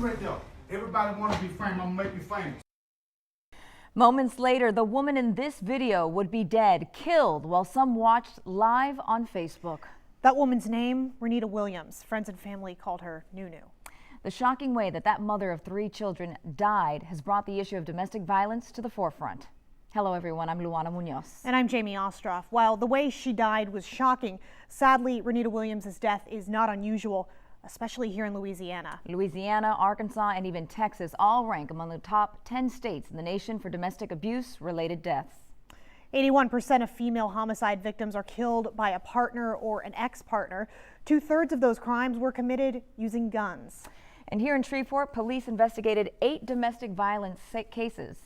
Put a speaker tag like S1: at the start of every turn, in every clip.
S1: right there. Everybody want to be famous. I'm going to make you famous.
S2: Moments later, the woman in this video would be dead, killed, while some watched live on Facebook.
S3: That woman's name, Renita Williams. Friends and family called her Nunu.
S2: The shocking way that mother of 3 children died has brought the issue of domestic violence to the forefront. Hello everyone, I'm Luana Munoz.
S3: And I'm Jamie Ostroff. While the way she died was shocking, sadly, Renita Williams' death is not unusual, especially here in Louisiana.
S2: Louisiana, Arkansas, and even Texas all rank among the top 10 states in the nation for domestic abuse-related deaths.
S3: 81% of female homicide victims are killed by a partner or an ex-partner. 2/3 of those crimes were committed using guns.
S2: And here in Shreveport, police investigated 8 domestic violence cases.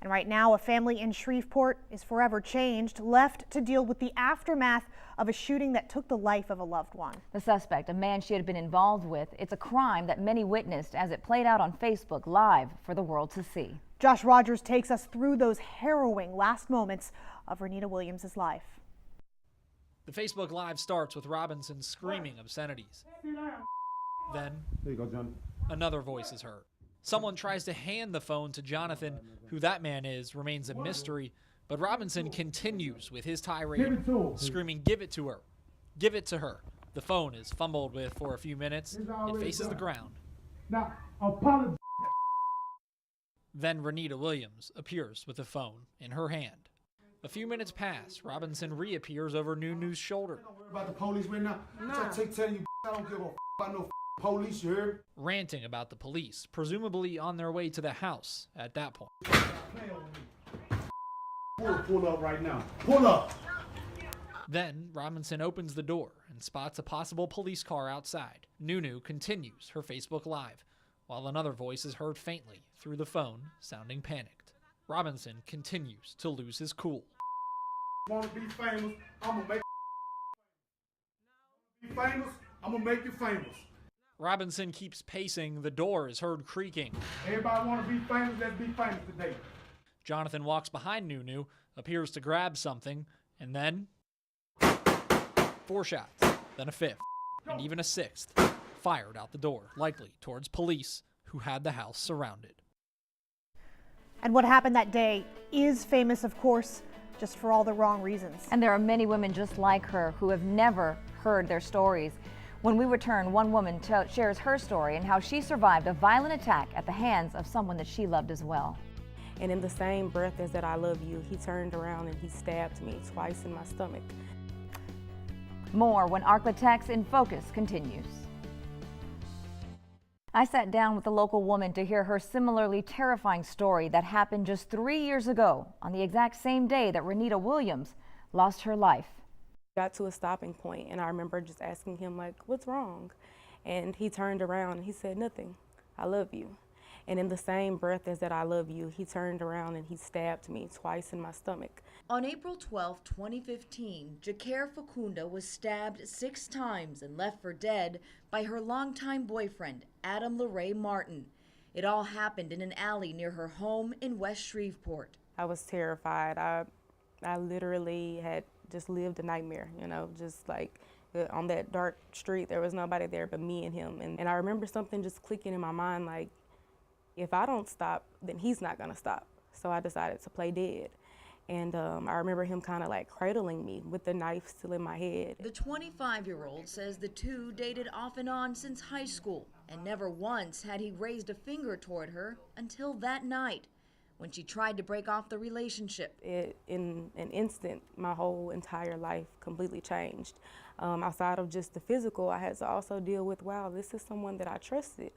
S3: And right now, a family in Shreveport is forever changed, left to deal with the aftermath of a shooting that took the life of a loved one.
S2: The suspect, a man she had been involved with, it's a crime that many witnessed as it played out on Facebook live for the world to see.
S3: Josh Rogers takes us through those harrowing last moments of Renita Williams' life.
S4: The Facebook Live starts with Robinson screaming obscenities. Then,
S1: There you go, John.
S4: another voice is heard. Someone tries to hand the phone to Jonathan. Who that man is remains a mystery, but Robinson continues with his tirade, screaming, "Give it to her. Give it to her." The phone is fumbled with for a few minutes. It faces the ground.
S1: Now, apologize.
S4: Then Renita Williams appears with the phone in her hand. A few minutes pass. Robinson reappears over Nunu's shoulder.
S1: Don't worry about the police right now. Tell you, I don't give a about no police, you heard?
S4: Ranting about the police, presumably on their way to the house at that point.
S1: Pull up right now. Pull up.
S4: Then Robinson opens the door and spots a possible police car outside. Nunu continues her Facebook Live, while another voice is heard faintly through the phone, sounding panicked. Robinson continues to lose his cool.
S1: Want to be famous? I'm going to make you famous. I'm going to make you famous.
S4: Robinson keeps pacing. The door is heard creaking.
S1: Everybody want to be famous? Let's be famous today.
S4: Jonathan walks behind Nunu, appears to grab something, and then 4 shots, then a 5th, and even a 6th, fired out the door, likely towards police who had the house surrounded.
S3: And what happened that day is famous, of course, just for all the wrong reasons.
S2: And there are many women just like her who have never heard their stories. When we return, one woman shares her story and how she survived a violent attack at the hands of someone that she loved as well.
S5: And in the same breath as that "I love you," he turned around and he stabbed me twice in my stomach.
S2: More when Arklatex in Focus continues. I sat down with a local woman to hear her similarly terrifying story that happened just 3 years ago on the exact same day that Renita Williams lost her life.
S5: Got to a stopping point, and I remember just asking him, like, "What's wrong?" And he turned around and he said, "Nothing. I love you." And in the same breath as that "I love you," he turned around and he stabbed me twice in my stomach.
S6: On April 12, 2015, Jacaire Facunda was stabbed 6 times and left for dead by her longtime boyfriend, Adam LaRae Martin. It all happened in an alley near her home in West Shreveport.
S5: I was terrified. I literally had just lived a nightmare, you know, just like on that dark street, there was nobody there but me and him. And I remember something just clicking in my mind, like, if I don't stop, then he's not gonna stop. So I decided to play dead. And I remember him kind of like cradling me with the knife still in my head.
S6: The 25-year-old says the two dated off and on since high school, and never once had he raised a finger toward her until that night, when she tried to break off the relationship.
S5: In an instant, my whole entire life completely changed. Outside of just the physical, I had to also deal with, wow, this is someone that I trusted.